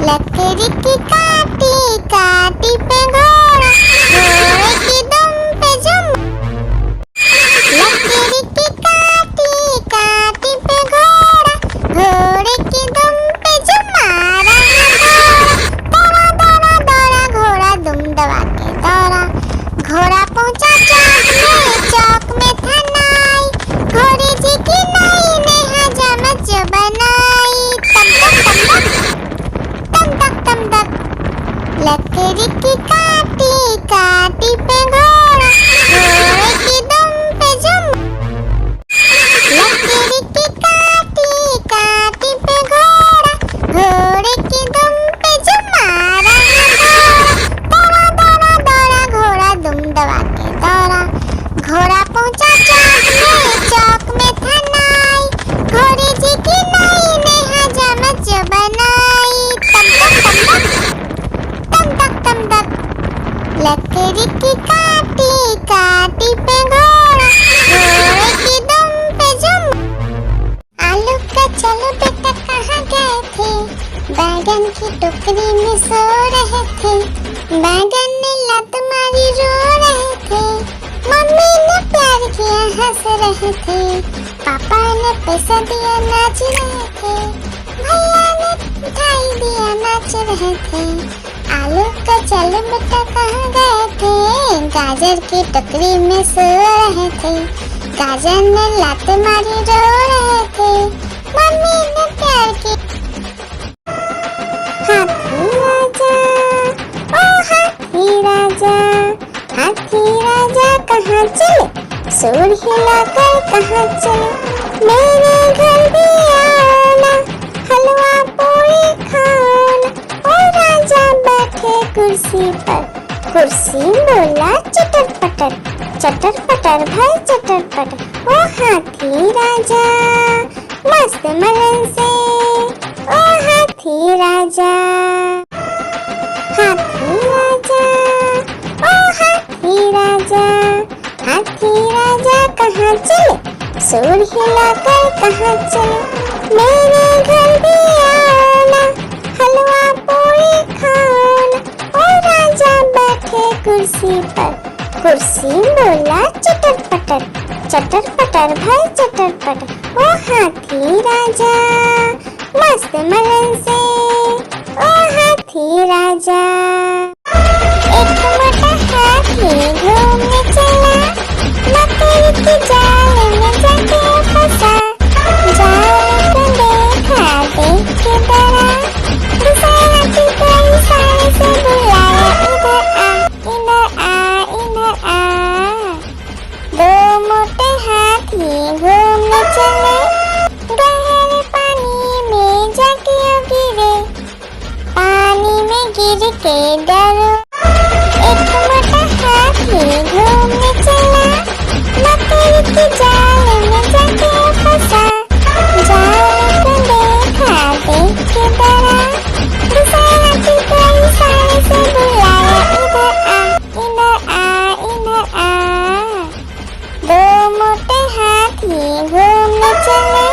लकड़ी की काटी काटी पे घोड़ा, घोड़े की दुम पे जुम। लकड़ी की काटी काटी पे घोड़ा, घोड़े की दुम पे जुम मारा घोड़ा। दौड़ा दौड़ा दौड़ा घोड़ा दुम दबा के दौड़ा, घोड़ा पहुंचा चौक में था नाई, घोड़े जी की नाई ने हजामत बनाई। लकड़ी की काटी काटी पे घोड़ा, घोड़े की दुम पे जुम। लकड़ी की काटी काटी पे घोड़ा, घोड़े की दुम पे जुम मारा घोड़ा। दौड़ा दौड़ा घोड़ा दुम दबा के दौड़ा, घोड़ा पहुंचा चौक में था नाई, घोड़े जी की नाई ने हजामत बनाई। लकड़ी की काटी काटी पे घोड़ा, घोड़े की दुम पे जुम। आलू का चलो बेटा कहाँ गए थे, बैगन की टोकरी में सो रहे थे, बैगन ने लत मारी रो रहे थे, मम्मी ने प्यार किया हंस रहे थे, पापा ने पैसा दिया नाच रहे थे, भैया ने मिठाई दिया नाच रहे थे। आलू का चलो बेटा कहाँ गए थे, गाजर की टोकरी में सो रहे थे, गाजर ने लात मारी रो रहे थे, मम्मी ने प्यार की। हाथी राजा ओ हाथी राजा, हाथी राजा कहाँ चले, सूंड हिलाकर कहाँ चले, मेरे घर भी आना, हलवा पूरी खाना। ओ राजा बैठे कुर्सी पर, कुर्सी बोला चटर पटर, चटर पटर भाई चटर पटर। ओ हाथी राजा मस्त मलन से, ओ हाथी राजा, हाथी राजा ओ हाथी राजा, हाथी राजा कहाँ चले, सूंड हिलाकर कहाँ चले, मेरे घर भी आना, हलवा पूरी खाना। ओ राजा बैठे कुर्सी पर, कुर्सी बोला चटर पटर भाई चटर पटर। ओ हाथी राजा मस्त मलन से, ओ हाथी राजा। एक मोटा हाथी घूमने चला, मकड़ी की जाल में जाके फंसा, जाल को देखा देख के डरा, दूसरे हाथी को इशारे से बुलाया, इधर आ इधर आ। दो मोटे हाथी घूमने चले, गहरे पानी में जाके गिरे, पानी में गिर के डरो। एक मोटा हाथी घूमने चला, मकड़ी की जाल में जाके फंसा, जाल को देखा देख के डरा, दूसरे हाथी को इशारे से बुलाया, इधर आ इधर आ। दो मोटे हाथी घूमने चले,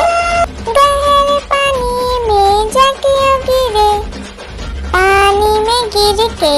गहरे पानी में जाके गिरे, पानी में गिर के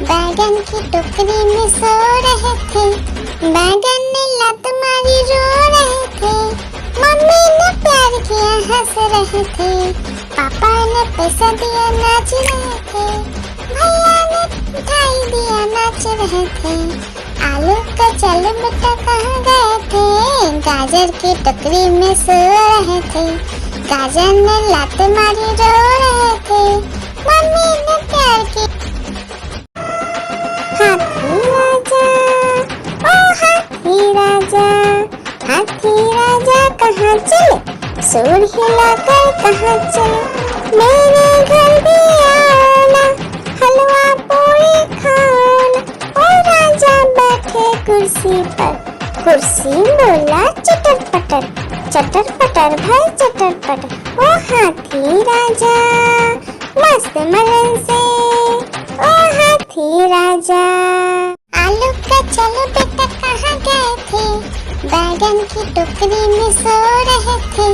बैगन की टोकरी में सो रहे थे, बैगन ने लात मारी रो रहे थे, मम्मी ने प्यार किया हंस रहे थे, पापा ने पैसा दिया नाच रहे थे, भैया ने मिठाई दिया नाच रहे थे। आलू का चलो बेटा कहाँ गए थे, गाजर की टोकरी में सो रहे थे, गाजर ने लात मारी रो रहे थे, मम्मी ने प्यार की। हाथी राजा, ओ हाथी राजा, हाथी राजा कहाँ चले, सूंड हिलाकर कहाँ चले, मेरे घर भी आना, हलवा पूरी खाना। ओ राजा बैठे कुर्सी पर, कुर्सी बोला चटर पटर, चटर पटर भाई चटर पटर। ओ हाथी राजा मस्त मलन से, ओ हाथी राजा। आलू का चलो बेटा कहाँ गए थे, बैगन की टोकरी में सो रहे थे,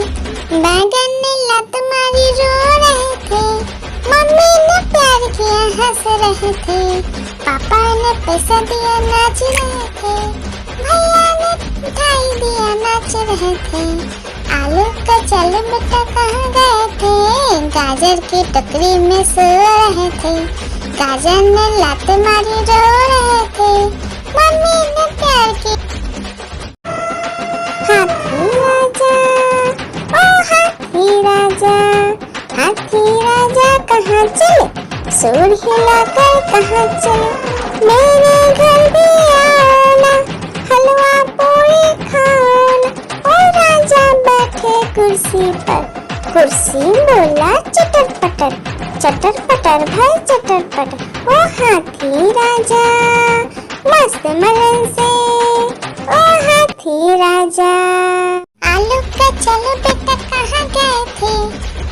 बैगन ने लात मारी रो रहे थे, मम्मी ने प्यार किया हंस रहे थे, पापा ने पैसा दिया नाच रहे थे, भैया ने मिठाई दिया नाच रहे थे। आलू का चलो बेटा कहाँ गए थे, गाजर की टोकरी में सो रहे थे, गाजर ने लात मारी रो रहे थे, मम्मी ने प्यार की। हाथी राजा, ओ हाथी राजा, हाथी राजा कहाँ चले, सूंड हिलाकर कहाँ चले, मेरे घर भी आना, हलवा पूरी खाना। ओ राजा बैठे कुर्सी पर, कुर्सी बोला चटर पटर, चटर पटर भाई चटर पटर। ओ हाथी राजा मस्त मलन से, ओ हाथी राजा। आलू का चलो बेटा कहाँ गए थे,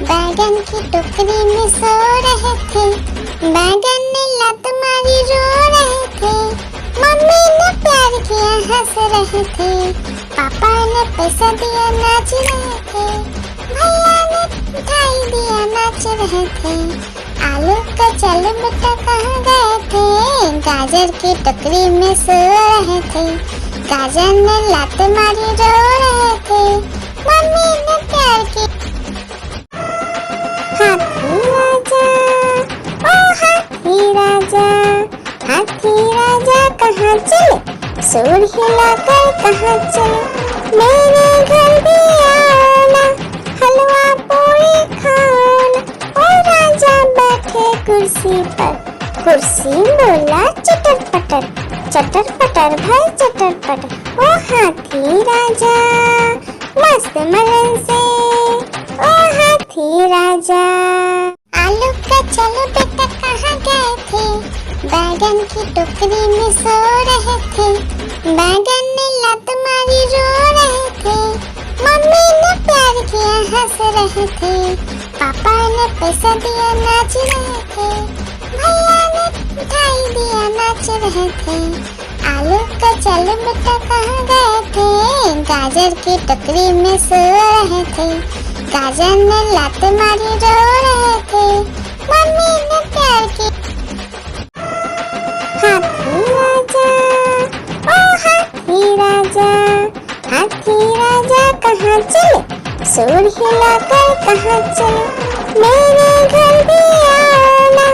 बैगन की टोकरी में सो रहे थे, बैगन ने लात मारी रो रहे थे, मम्मी ने प्यार किया हंस रहे थे, पापा ने पैसा दिया नाच रहे थे, भैया ने मिठाई दिया नाच रहे थे। आलू का चलो बेटा कहाँ गए थे, गाजर की टोकरी में सो रहे थे, गाजर ने लात मारी रो रहे थे, मम्मी ने प्यार की। हाथी राजा, ओ हाथी राजा, हाथी राजा कहाँ चले, सूंड हिलाकर कहाँ चले, मेरे घर भी आना, हलवा पूरी खाना। ओ राजा बैठे कुर्सी पर, कुर्सी बोला चटर पटर, चटर पटर भाई चटर पटर। ओ हाथी राजा मस्त मलन से, ओ हाथी राजा। आलू का चलो बेटा कहाँ गए थे, बैगन की टोकरी में सो रहे थे, बैगन ने लात मारी रो रहे थे, मम्मी ने प्यार किया हंस रहे थे, पापा ने पैसा दिया नाच रहे थे, भैया ने मिठाई दिया नाच रहे थे। आलू का चलो बेटा कहाँ गए थे, गाजर की टोकरी में सो रहे थे, गाजर ने लात मारी रो रहे थे, मम्मी ने प्यार की। हाथी राजा, ओ हाथी राजा, हाथी राजा कहाँ चले, सूंड हिलाकर कहाँ चले, मेरे घर भी आना,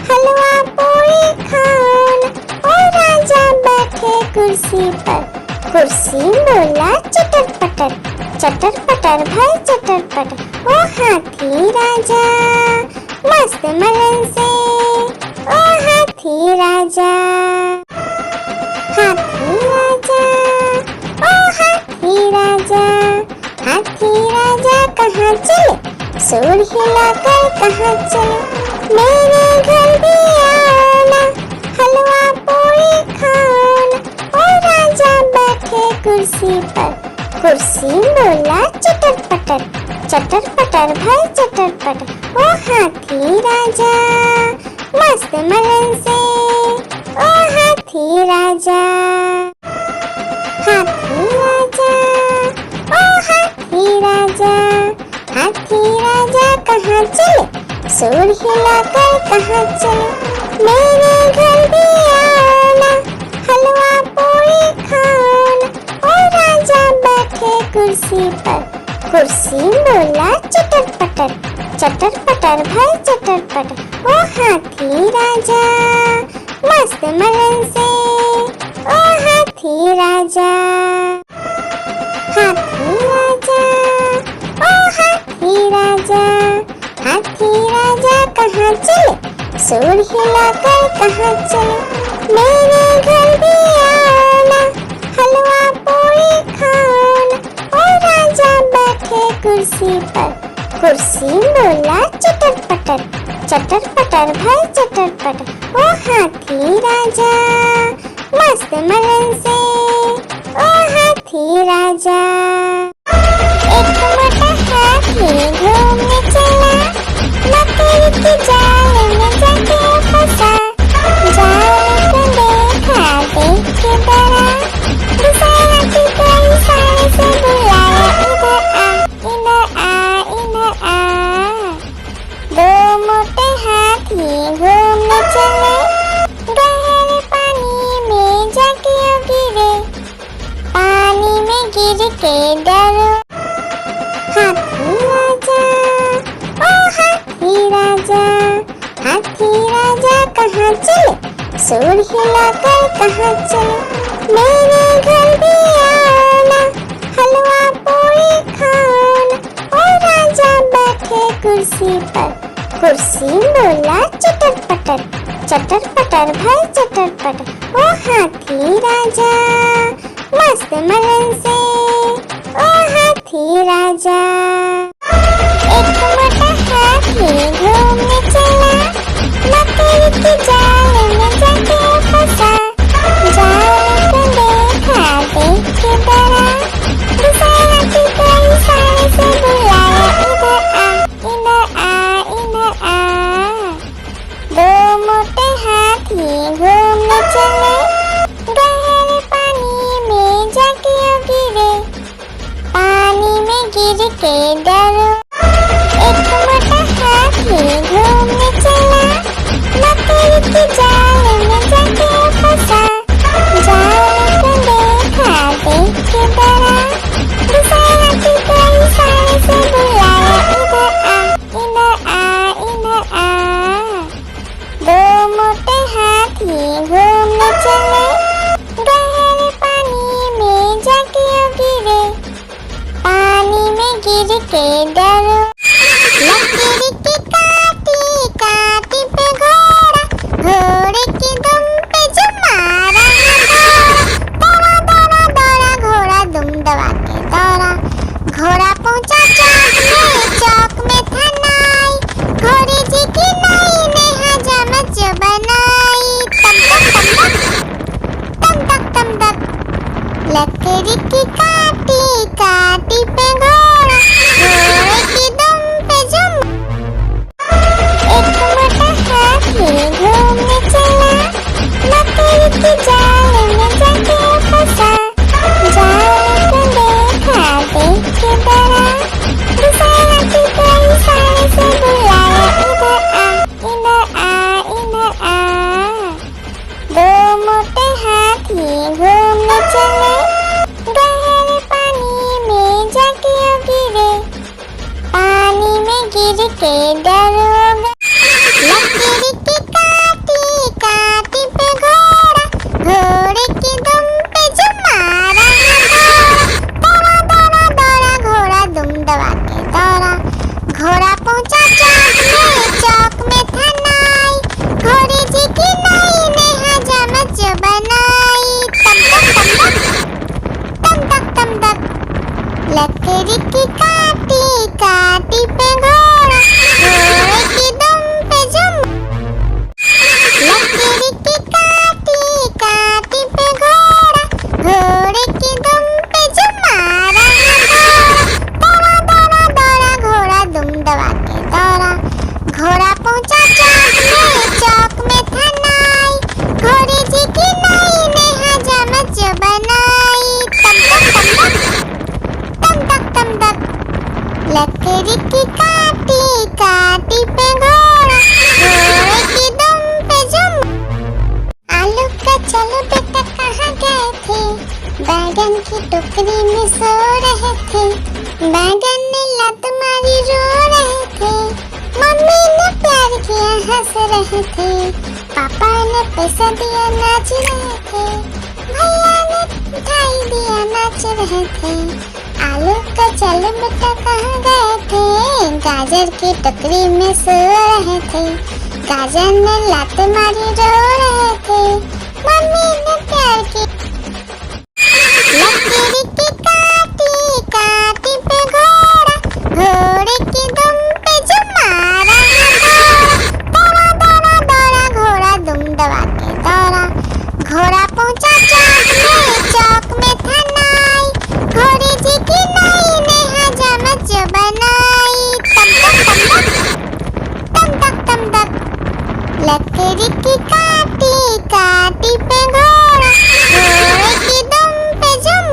हलवा पूरी खाना। ओ राजा बैठे कुर्सी पर, कुर्सी बोला चटर पटर, चटर पटर भाई चटर पटर। ओ हाथी राजा मस्त मलन से, ओ हाथी राजा। हाथी राजा, ओ हाथी राजा, हाथी राजा कहाँ चले, सूंड हिलाकर कहाँ चले, मेरे घर भी आना, हलवा पूरी खाना। ओ राजा बैठे कुर्सी पर, कुर्सी बोला चटर पटर, चटर पटर भाई चटर पटर। ओ हाथी राजा मस्त मलन से, ओ हाथी राजा। हाथी राजा, ओ हाथी राजा, हाथी राजा कहाँ चले, सूंड हिलाकर कहाँ चले, मेरे घर भी आना, हलवा पूरी खाना। ओ राजा बैठे कुर्सी पर, कुर्सी बोला चटर पटर भाई चटर पटर। ओ हाथी राजा मस्त मलन से, ओ हाथी राजा, हाथी राजा, ओ हाथी राजा, हाथी राजा कहाँ चले, सूर हिलाकर कहाँ चले। मेरे घर भी आना, हलवा पूरी खाना। ओ राजा बैठे कुर्सी पर, कुर्सी बोला चटर पटर भाई चटर पटर। ओ हाथी राजा मस्त मलन से, ओ हाथी राजा। एक मोटा हाथी घूमने चला, लकड़ी की जाल में जाके फंसा। जाल को देखा देख के डरा, दूसरे हाथी को इशारे से बुलाया, इधर आ, इधर आ। दो मोटे हाथी घूमने चले, गहरे पानी में जाके गिरे, पानी में गिर के डरो। हाथी राजा, ओ हाथी राजा, हाथी राजा कहाँ चले, सूर हिलाकर कहाँ चले। मेरे घर भी आना, हलवा पूरी खाना। ओ राजा बैठे कुर्सी पर, कुर्सी बोला चटर पटर भाई चटर पटर। ओ हाथी राजा मस्त मलन से, ओ हाथी राजा। एक मोटा हाथी घूमने चला, लकड़ी की जाल में जाके फंसा। जाल को देखा देख के डरा, दूसरे हाथी को इशारे से बुलाया, इधर आ, इधर आ। दो मोटे हाथी घूमने चले, गहरे पानी में जाके गिरे, पानी में गिर के डरो। एक मोटा हाथी घूमने चला, लकड़ी की जाल में जाके फंसा। जाल को देखा देख के डरा, दूसरे हाथी को इशारे से बुलाया, इधर आ, इधर आ। दो मोटे हाथी घूमने चले, गहरे पानी में जाके गिरे, पानी में गिर के डरो। लकड़ी की काटी काटी पे घोड़ा, घोड़े की दुम पे जो मारा दौड़ा दौड़ा दौड़ा घोड़ा दुम दबा के दौड़ा। घोड़ा पहुंचा चौक में था नाई, घोड़े जी की नाई ने हजामत जो बनाई। तम तक लकड़ी की काटी काटी पे घोड़ा, घोड़े की दुम पे जुम। एक मोटा हाथी घूमने चला, लकड़ी की जाल में जाके फंसा। जाल को देखा देख के डरा, दूसरे हाथी को इशारे से बुलाया, इधर आ, इधर आ। दो मोटे हाथी घूमने चले, गहरे पानी में जाके गिरे, पानी में गिर के डरोगे। लकड़ी की काटी काटी पे घोड़ा, घोड़े की दुम पे जो मारा दौड़ा दौड़ा दौड़ा घोड़ा दुम दबा के दौड़ा। घोड़ा पहुंचा चौक में था नाई, घोड़े जी की नाई ने हजामत जो बनाई। तम तक लकड़ी की काटी काटी पे घोड़ा, घोड़े की दुम पे जुम। लकड़ी की काटी काटी पे घोड़ा, घोड़े की दुम पे जो मारा दौड़ा दौड़ा दौड़ा घोड़ा दुम दबा के दौड़ा। घोड़ा पहुंचा चौक में था नाई, घोड़े जी की नाई ने हजामत जो बनाई। तम तक लकड़ी की काटी काटी पे घोड़ा, घोड़े की दुम पे जुम। चलो बेटा कहाँ गए थे, बैगन की टोकरी में सो रहे थे, बैगन ने लत मारी रो रहे थे, मम्मी ने प्यार किया हंस रहे थे, पापा ने पैसा दिया नाच रहे थे, भैया ने मिठाई दिया नाच रहे थे। आलू का चलो बेटा कहाँ गए थे, गाजर की टोकरी में सो रहे थे, गाजर ने लात मारी रो रहे थे, मम्मी ने प्यार की लकीर की काटी काटी पे घोड़ा, घोड़े की दुम पे जो मारा दौड़ा दौड़ा दौड़ा घोड़ा दुम दबा के दौड़ा, घोड़ा पहुंचा चौक में था नाई, घोड़े जी की नाई ने हजामत जो बनाई, तम तक तम तक लकड़ी की काटी काटी पे घोड़ा, घोड़े की दुम पे जुम।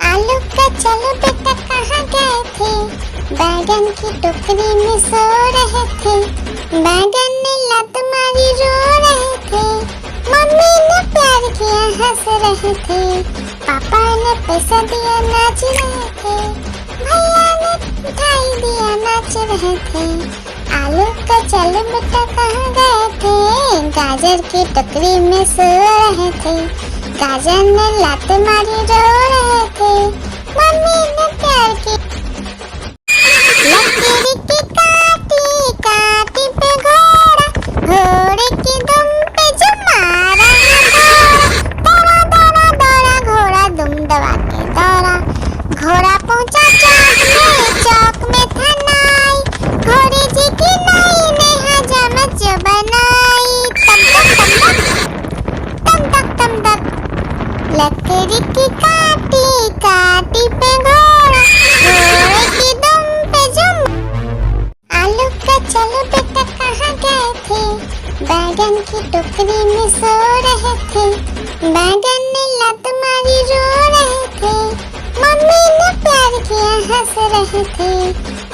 आलू का चलो बेटा कहाँ गए थे, बैगन की टोकरी में सो रहे थे, बैगन ने लत मारी रो रहे थे, मम्मी ने प्यार किया हंस रहे थे, पापा ने पैसा दिया नाच रहे थे, भैया ने मिठाई दिया नाच रहे थे। आलू का चलो बेटा कहाँ गए थे, गाजर की टोकरी में सो रहे थे, गाजर ने लात मारी रो रहे थे, मम्मी ने प्यार की लकीर की काटी काटी पे घोड़ा, घोड़े की दुम पे जो मारा दौड़ा दौड़ा दौड़ा घोड़ा दुम दबा के दौड़ा, घोड़ा पहुंचा चौक में था नाई, घोड़े जी की नाई ने हजामत जो बनाई, तम तक लकड़ी की काटी काटी पे घोड़ा, घोड़े की दुम पे जुम। आलू का चलो बेटा कहाँ गए थे, बैगन की टोकरी में सो रहे थे, बैगन ने लत मारी रो रहे थे, मम्मी ने प्यार किया हंस रहे थे,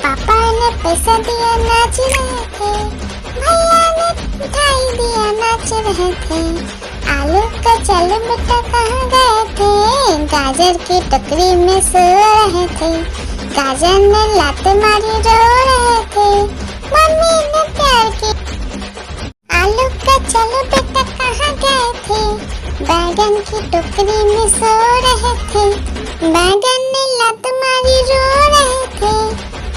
पापा ने पैसा दिया नाच रहे थे, भैया ने मिठाई दिया नाच रहे थे। आलू का चलो बेटा कहाँ गए थे, गाजर की टोकरी में सो रहे थे, गाजर ने लात मारी रो रहे थे, मम्मी ने प्यार की आलू का चलो बेटा कहाँ गए थे, बैगन की टोकरी में सो रहे थे, बैगन ने लत मारी रो रहे थे,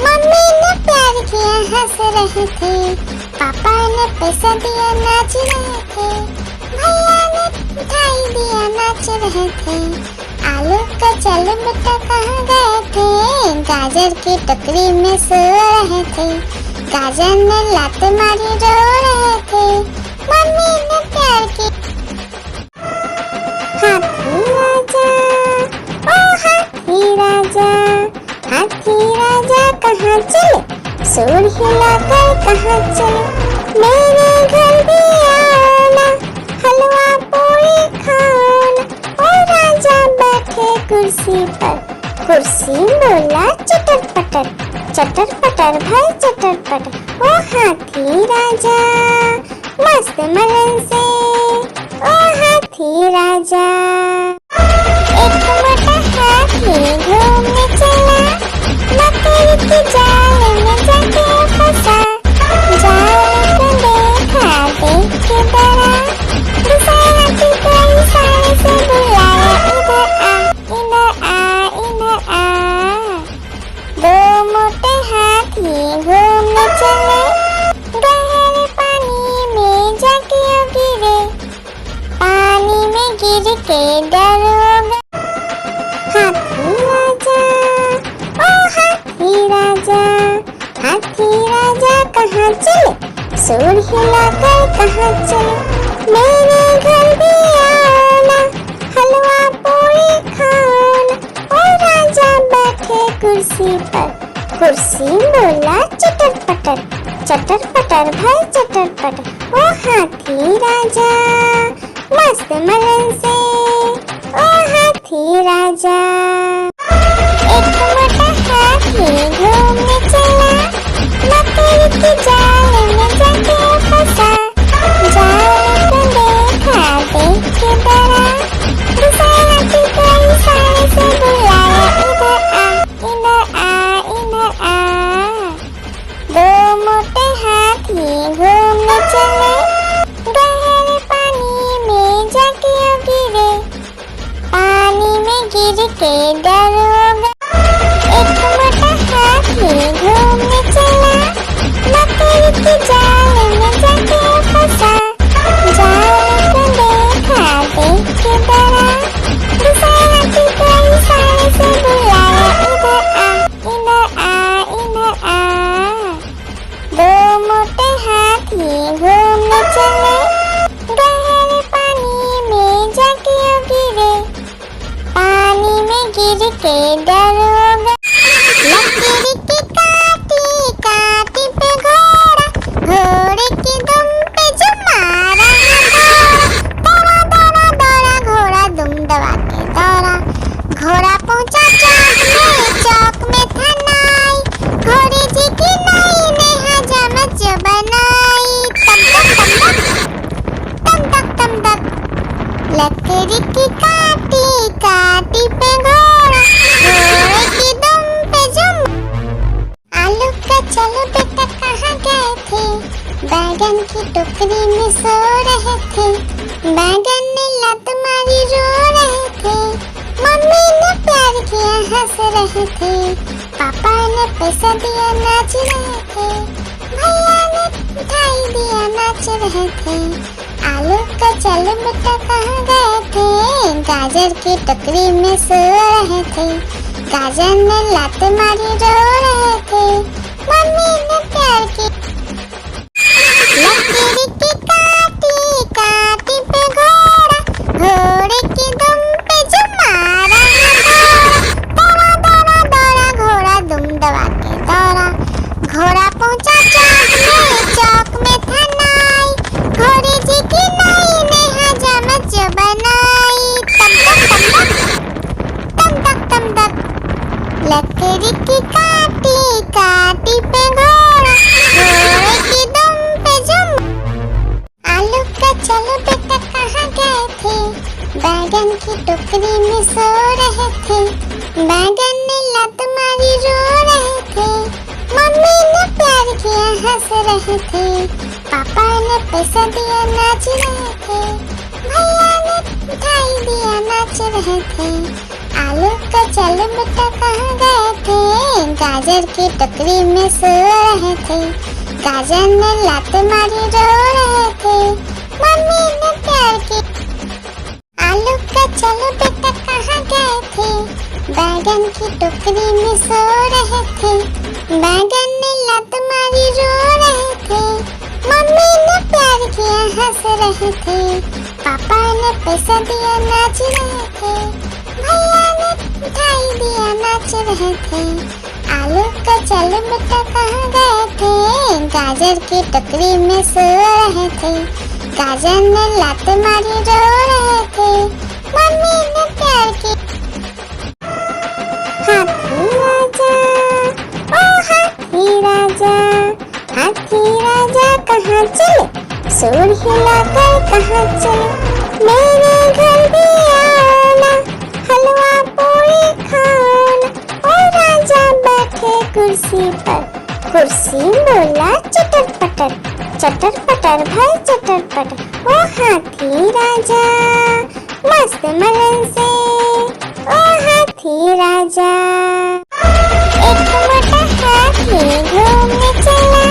मम्मी ने प्यार किया हंस रहे थे, पापा ने पैसा दिया नाच रहे थे, भैया ने मिठाई दिया नाच रहे थे। आलू का चलो बेटा कहाँ गए थे, गाजर की टोकरी में सो रहे थे, गाजर ने लात मारी रो रहे थे, मम्मी ने प्यार की हाथी राजा ओ हाथी राजा, हाथी राजा कहाँ चले, सूर हिलाकर कहाँ चले, मेरे घर भी आना, हलवा पूरी खाना, ओ राजा बैठे कुर्सी पर, कुर्सी बोला चटर पटर भाई चटर पटर, ओ हाथी राजा मस्त मलन से, ओ हाथी राजा। एक मोटा हाथी घूमने चला, मकड़ी की जाल में जाके फंसा, जाल को देखा देख के डरा, दूसरे हाथी को इशारे से बुलाया, इधर आ। दो मोटे हाथी घूमने चले, गहरे पानी में जाके गिरे, पानी में गिर के डर हो गए। हाथी राजा ओ हाथी राजा, हाथी राजा कहाँ चले, सूर हिलाकर कहाँ चले, मेरे घर भी आना, हलवा पूरी खाना, ओ राजा बैठे कुर्सी पर, कुर्सी बोला चटर पटर भाई चटर पटर, ओ हाथी राजा मस्त मलन से, ओ हाथी राजा। एक मोटा हाथी घूमने चला, मकड़ी की जाल में जाके फंसा, जाल को देखा देख की टोकरी में सो रहे थे, बैगन ने लात मारी रो रहे थे, मम्मी ने प्यार किया हंस रहे थे, पापा ने पैसा दिया नाच रहे थे, भैया ने मिठाई दिया नाच रहे थे, आलू का चल बेटा कहाँ गए थे, गाजर की टोकरी में सो रहे थे, गाजर ने लात मारी रो रहे थे, मम्मी ने प्यार की लकीर की काटी काटी पे घोड़ा, घोड़े की दुम पे जो मारा दौड़ा दौड़ा दौड़ा घोड़ा दुम दबा के दौड़ा, घोड़ा पहुंचा चौक में था नाई, घोड़े जी की नाई ने हजामत जो बनाई, तम तक तम तक लकड़ी की काटी काटी पे घोड़ा, घोड़े की दुम पे जुम। आलू का चलो बेटा कहाँ गए थे, बैगन की टोकरी में सो रहे थे, बैगन ने लात मारी रो रहे थे, मम्मी ने प्यार किया हंस रहे थे, पापा ने पैसा दिया नाच रहे थे, भैया ने मिठाई दिया नाच रहे थे, आलू का चल बेटा कहाँ गए थे, गाजर की टोकरी में सो रहे थे, गाजर ने लात मारी रो रहे थे, मम्मी ने प्यार की आलू का चलो बेटा कहाँ गए थे, बैगन की टोकरी में सो रहे थे, बैगन ने लात मारी रो रहे थे, मम्मी ने प्यार किया हंस रहे थे, पापा ने पैसा दिया नाच रहे थे, भैया ने मिठाई दिया नाच रहे थे, आलू का चल बेटा कहाँ गए थे, गाजर की टोकरी में सो रहे थे, गाजर ने लात मारी रो रहे थे, मम्मी ने प्यार की हाथी राजा ओ हाथी राजा, हाथी राजा कहाँ चले, सूर हिलाकर कहाँ चले, मेरे घर भी आना, हलवा पूरी खाना, ओ राजा बैठे कुर्सी पर, कुर्सी बोला चटर पटर भाई चटर पटर, ओ हाथी राजा मस्त मलन से, ओ हाथी राजा। एक मोटा हाथी घूमने चला,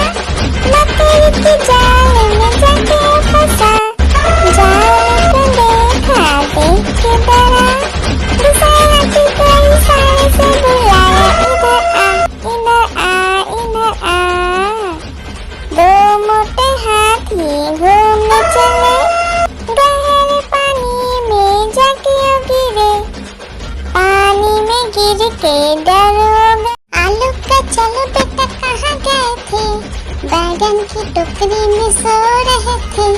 लकड़ी की जाल में जाके फंसा, जाल को देखा देख के डरा, दूसरा हाथी को इशारे से बुलाया, इधर आ इधर आ, दो मोटे हाथी घूमने चले, गहरे पानी में जाके गिरे, पानी में गिर के डर हो गए। आलू का चलो बेटा कहाँ गए थे, बैगन की टोकरी में सो रहे थे,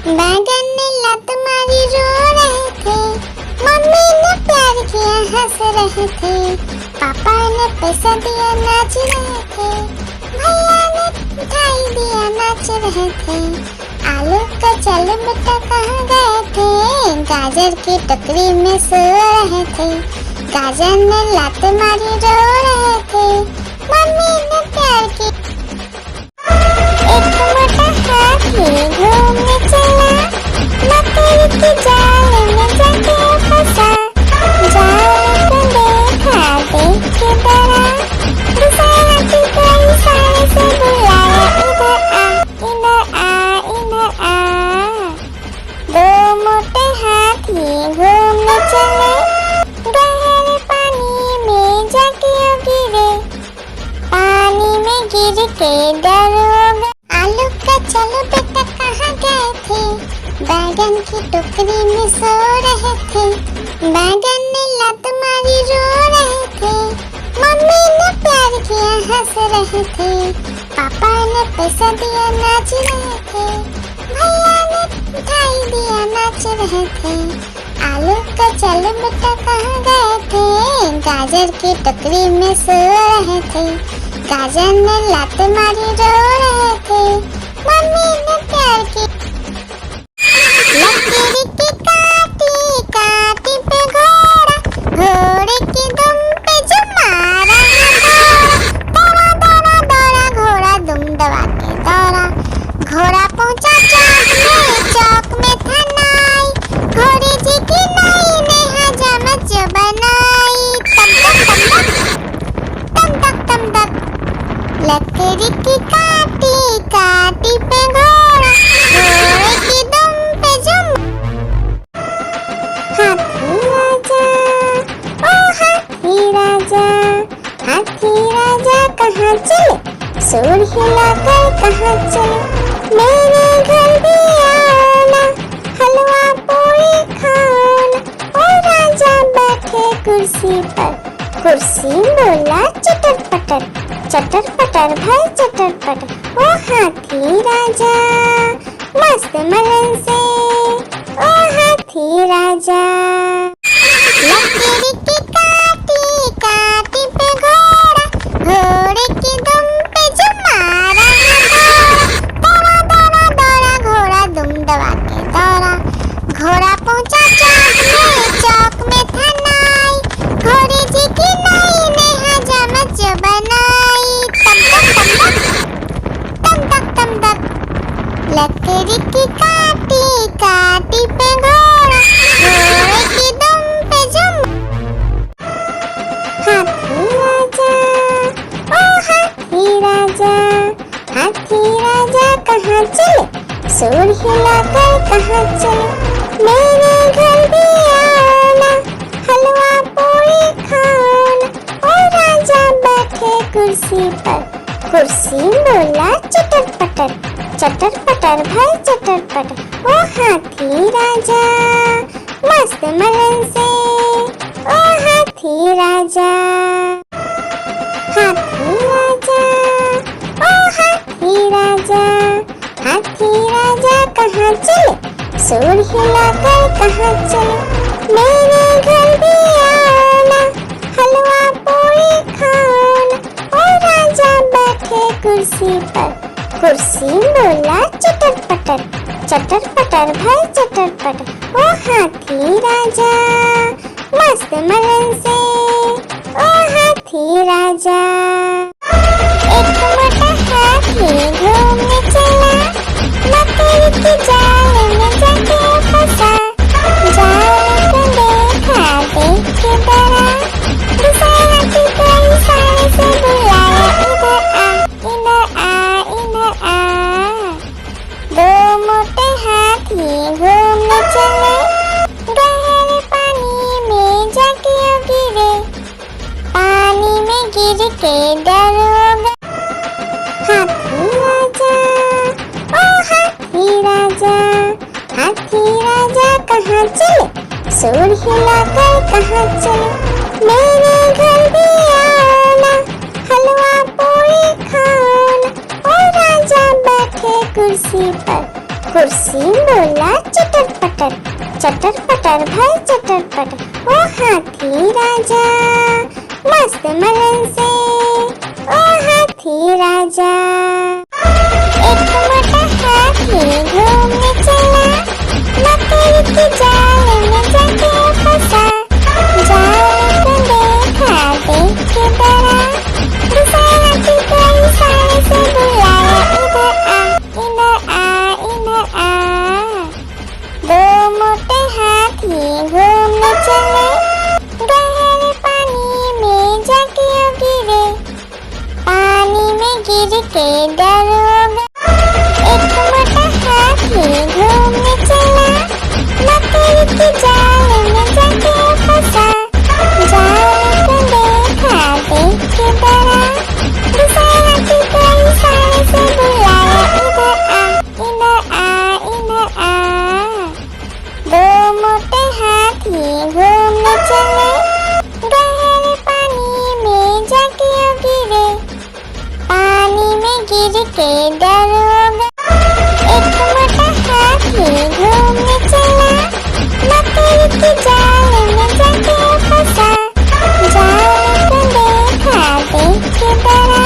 बैगन ने लात मारी रो रहे थे, मम्मी ने प्यार किया हंस रहे थे, पापा ने पैसा दिया नाच रहे थे, भैया ने मिठाई दिया नाच रहे थे, आलू का चल बेटा कहाँ गए थे, गाजर की टोकरी में सो रहे थे, गाजर ने लात मारी रो रहे थे, मम्मी ने प्यार की एक मोटा हाथी घूमने चला, लकड़ी की जाल में जाके फंसा, जाल को देखा देख के डरा, दूसरा हाथी को इशारे से बुलाया, इधर आ इधर आ, दो मोटे हाथी घूमने चले, गहरे पानी में जाके गिरे, पानी में गिर के डर हो गए। आलू का चलो बेटा कहाँ गए थे, बैगन की टोकरी में सो रहे थे, बैगन ने लात मारी रो रहे थे, मम्मी ने प्यार किया हंस रहे थे, पापा ने पैसा दिया नाच रहे थे, भैया ने मिठाई दिया नाच रहे थे, आलू का चल बेटा कहाँ गए थे, गाजर की टोकरी में सो रहे थे, गाजर ने लात मारी रो रहे थे, मम्मी ने प्यार की लकीर की काटी काटी पे घोड़ा, घोड़े की दुम पे जो मारा दौड़ा दौड़ा दौड़ा घोड़ा दुम दबा के दौड़ा, घोड़ा पहुंचा लकड़ी की काटी काटी पे घोड़ा, घोड़े की दुम पे जुम। हाथी राजा, ओ हाथी राजा, हाथी राजा कहाँ चले, सूर हिलाकर कहाँ चले, मेरे घर भी आना, हलवा पूरी खाना। ओ राजा बैठे कुर्सी पर, कुर्सी बोला चटर पटर, चटर पटर भाई चटर पटर। ओ हाथी राजा मस्त मलन से, ओ हाथी राजा। लकड़ी की काटी काटी पे घोड़ा, घोड़े की दुम पे जुम मारा दौड़ा दौड़ा दौड़ा घोड़ा दुम दबा के दौड़ा। घोड़ा पहुंचा चौक में था नाई, घोड़े जी की नाई ने हजामत जो बनाई। तम तक तम तक, लकड़ी की काटी काटी पे घोड़ा, घोड़े की दुम पे जुम। हाथी राजा, ओ हाथी राजा, हाथी राजा कहाँ चले, सूर हिलाकर कहाँ चले, मेरे घर भी आना, हलवा पूरी खाना। ओ राजा बैठे कुर्सी पर, कुर्सी बोला चटर पटर, चटर पटर भाई चटर पटर। ओ हाथी राजा मस्त मलन से, ओ हाथी राजा। हाथी राजा, ओ हाथी राजा, हाथी राजा कहाँ चले, सूर हिलाकर कहाँ चले, मेरे घर भी आना, हलवा पूरी खाना। ओ राजा बैठे कुर्सी पर, कुर्सी बोला चटर पटर भाई चटर पटर। ओ हाथी राजा मस्त मलन से, ओ हाथी राजा। एक मोटा हाथी घूमने चला, मकड़ी की जाल में जाके फंसा। जाल को देखा देख के डरा, दूसरा की कोई सारे से बुलाया, इधर आ इधर आ। दो मोटे हाथी घूमने चले, गहरे पानी में जाके गिरे, पानी में गिर के डर हो गए। हाथी राजा, ओ हाथी राजा, हाथी राजा कहाँ चले, सूर हिलाकर कहाँ चले, मेरे घर भी आना, हलवा पूरी खाना। ओ राजा बैठे कुर्सी पर, कुर्सी बोला चटर पटर भाई चटर पटर। ओ हाथी राजा मस्त मलन से, ओ हाथी राजा। एक मोटा हाथी घूमने चला, मकड़ी की जाल में जाके फंसा। जाल को देखा देख के डरा, दूसरा की कोई सारे से बुलाया, इधर आ। दो मोटे हाथी घूमने चले, गहरे पानी में जाके गिरे, पानी में गिर के डर हो गए। एक मोटा हाथी घूमने चला, मकड़ी की जाल में जाके फंसा। जाल को देखा देख के डरा, दूसरा की कोई सारे से बुलाया, इधर आ। दो मोटे हाथी घूमने चले, गहरे पानी में जाके गिरे, पानी में गिर के डर हो गए। एक मोटा हाथी घूमने चला, मकड़ी की जाल में जाके फंसा। जाल को देखा देख के डरा,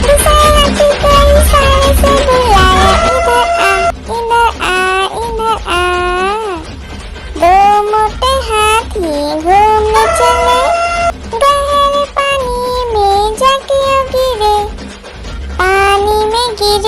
दूसरा की कोई सारे से बुलाया, इधर आ। दो मोटे हाथी घूमने चले, गहरे पानी में जाके गिरे, पानी में गिर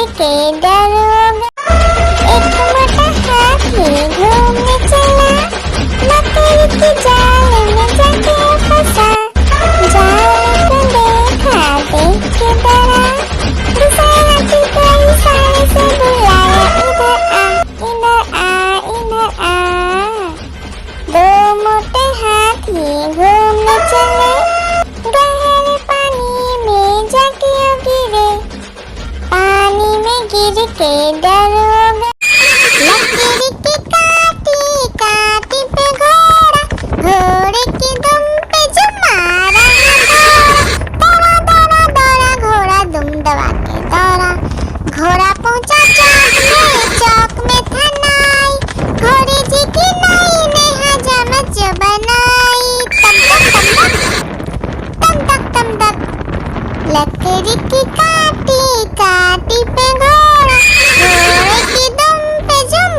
के डरोगे। लकड़ी की काटी काटी पे घोड़ा, घोड़े की दुम पे जो मारा दौड़ा दौड़ा दौड़ा घोड़ा दुम दबा के दौड़ा। घोड़ा पहुंचा चौक में था नाई, घोड़े जी की नाई ने हजामत जो बनाई। तम तक तम तक लकड़ी की काटी काटी पे घोड़ा, घोड़े की दुम पे जुम।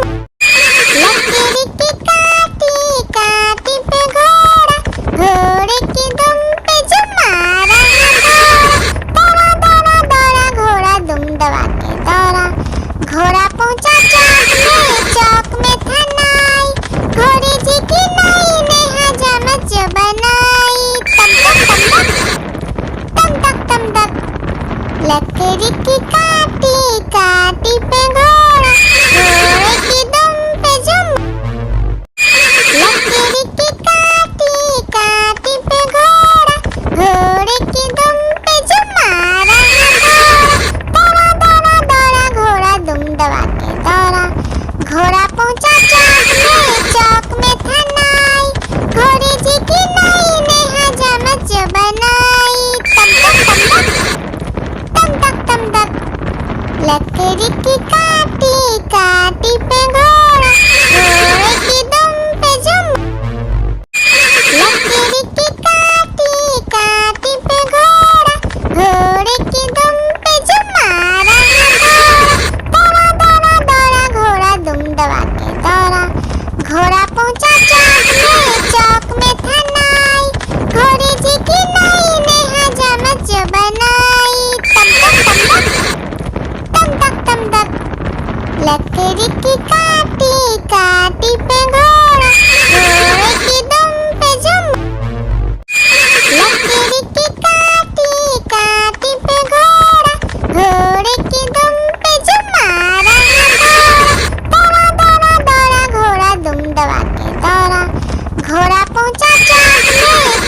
लकड़ी की काटी काटी पे घोड़ा, घोड़े की दुम पे जुम मारा दौड़ा दौड़ा दौड़ा घोड़ा दुम दबा के दौड़ा। घोड़ा पहुंचा चौक में था नाई, घोड़े जी की नाई ने हजामत जो बनाई। तम तक लकड़ी की काटी काटी पे घोड़ा, घोड़े की दुम पे जुम। लकड़ी की काटी काटी पे घोड़ा, घोड़े की दुम पे जुम मारा दौड़ा दौड़ा दौड़ा घोड़ा दुम दबा के दौड़ा। घोड़ा पहुंचा चौक में था नाई, घोड़े जी की नाई ने हजामत जो बनाई। तम तक लकड़ी की काटी काटी पे घोड़ा, घोड़े की दुम पे जुम। लकड़ी की काटी काटी पे घोड़ा, घोड़े की दुम पे जुम मारा दौड़ा दौड़ा दौड़ा घोड़ा दुम दबा के दौड़ा। घोड़ा पहुंचा चौक में था नाई, घोड़े जी की नाई ने हजामत जो बनाई। तम तक लकड़ी की काटी काटी पे घोड़ा, घोड़े की दुम पे जुम। लकड़ी की काटी काटी पे घोड़ा, घोड़े की दुम पे जुम मारा दौड़ा दौड़ा दौड़ा घोड़ा दुम दबा के दौड़ा। घोड़ा पहुंचा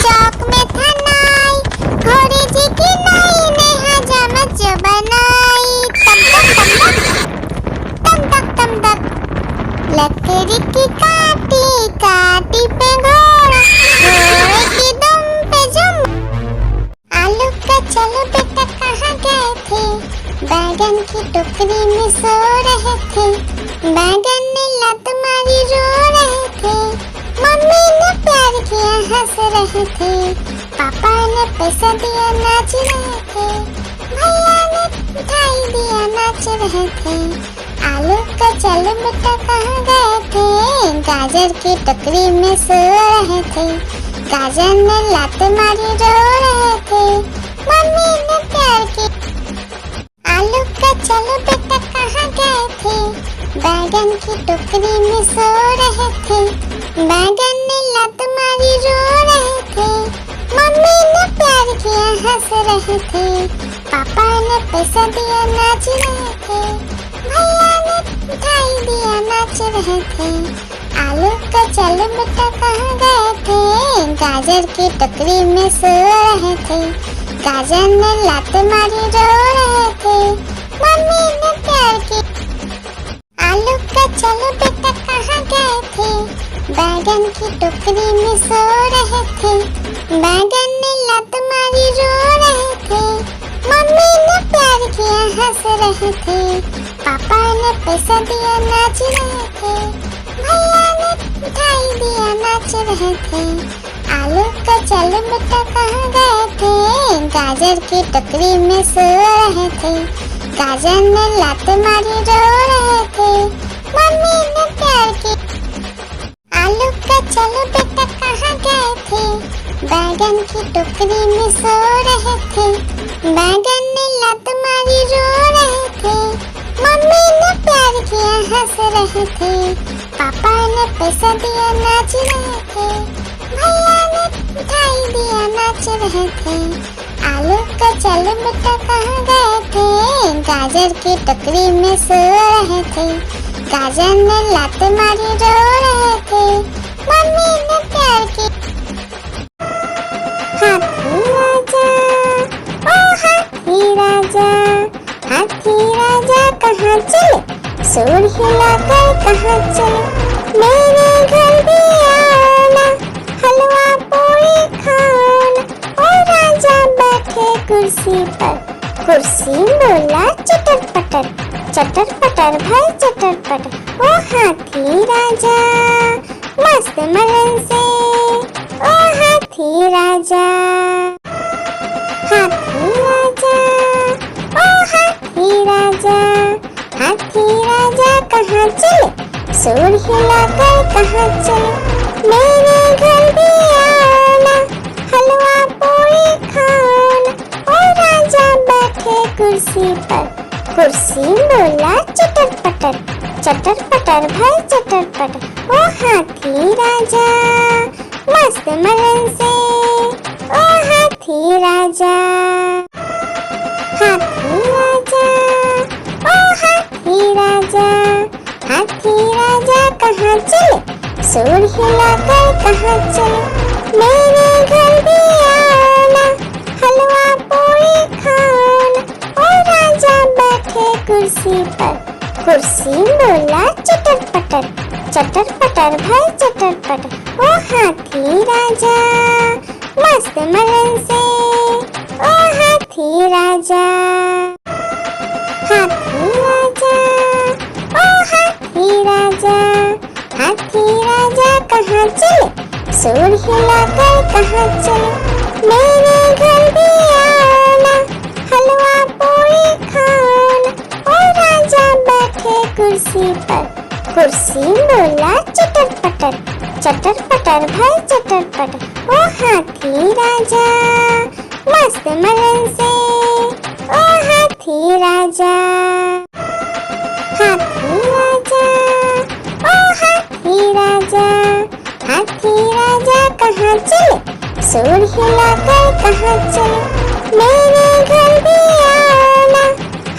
चौक में था नाई, घोड़े जी की नाई ने हजामत जो बनाई। तम तक लकड़ी की काटी काटी पे घोड़ा, घोड़े की दुम पे जुम। आलू का चलो बेटा कहाँ गए थे, बैगन की टोकरी में सो रहे थे। बैगन ने लत मारी रो रहे थे, मम्मी ने प्यार किया हंस रहे थे। पापा ने पैसा दिया नाच रहे थे, भैया ने मिठाई दिया नाच रहे थे। आलू का चलो बेटा कहाँ गए थे, गाजर की टोकरी में सो रहे थे। गाजर ने लात मारी रो रहे थे, मम्मी ने प्यार की। आलू का चलो बेटा कहाँ गए थे, बैगन की टोकरी में सो रहे थे। बैगन ने लात मारी रो रहे थे, मम्मी ने प्यार किया हंस रहे थे। पापा ने पैसा दिया नाच रहे थे, भैया ने मिठाई दिया नाच रहे थे। आलू का चलो बेटा कहाँ गए थे, गाजर की टोकरी में सो रहे थे। गाजर ने लात मारी रो रहे थे, मम्मी ने प्यार की। आलू का चलो बेटा कहाँ गए थे, बैगन की टोकरी में सो रहे थे। बैगन ने लात मारी रो रहे थे, मम्मी ने प्यार किया हंस रहे थे। पापा ने पैसा दिया नाच रहे थे, भैया ने मिठाई दिया नाच रहे थे। आलू का चलो बेटा कहाँ गए थे, गाजर की टोकरी में सो रहे थे। गाजर ने लात मारी रो रहे थे, मम्मी ने प्यार की। आलू का चलो बेटा कहाँ गए थे, बैगन की टोकरी में सो रहे थे। बैगन ने लात मारी रो रहे थे, मम्मी ने प्यार किया हंस रहे थे। पापा ने पैसा दिया नाच रहे थे, भैया ने मिठाई दिया नाच रहे थे। आलू का चलो बेटा कहाँ गए थे, गाजर की टोकरी में सो रहे थे। गाजर ने लात मारी रो रहे थे, मम्मी ने प्यार की। हाथी राजा, ओ हाथी राजा कहाँ कहाँ चले, सुर हिलाकर कहाँ चले, मेरे घर भी आना, हलवा पूरी खाना। ओ राजा बैठे कुर्सी पर, कुर्सी बोला चटर पटर, चटर पटर भाई चटर पटर। ओ हाथी राजा मस्त मलन से, ओ हाथी राजा, हाथी राजा, ओ हाथी राजा, हाथी राजा कहाँ चले, सुर हिलाकर कहाँ चले, मेरे घर भी आना, हलवा पूरी खाना। ओ राजा बैठे कुर्सी पर, कुर्सी बोला चटर पटर, चटर पटर भाई चटर पटर। ओ हाथी राजा मस्त मलन से, ओ हाथी राजा, हाथी राजा, ओ हाथी राजा, हाथी राजा कहाँ चले, सुर हिलाकर कहाँ चले, मेरे घर भी आना, हलवा पूरी खाना। ओ राजा बैठे कुर्सी पर, कुर्सी बोला चटर पटर, चटर पटर भाई चटर पटर। ओ हाथी राजा मस्त मलन से, ओ हाथी राजा, हाथी राजा, ओ हाथी राजा, हाथी राजा कहाँ चले, सुर हिलाकर कहाँ चले, मेरे घर भी आना, हलवा पूरी खाना। ओ राजा बैठे कुर्सी पर, कुर्सी बोला चटर पटर, चटर पटर भाई चटर पटर। ओ हाथी राजा मस्त मलन से, ओ हाथी राजा, हाथी राजा, ओ हाथी राजा, हाथी राजा कहाँ चले, सुर हिलाकर कहाँ चले, मेरे घर भी आना,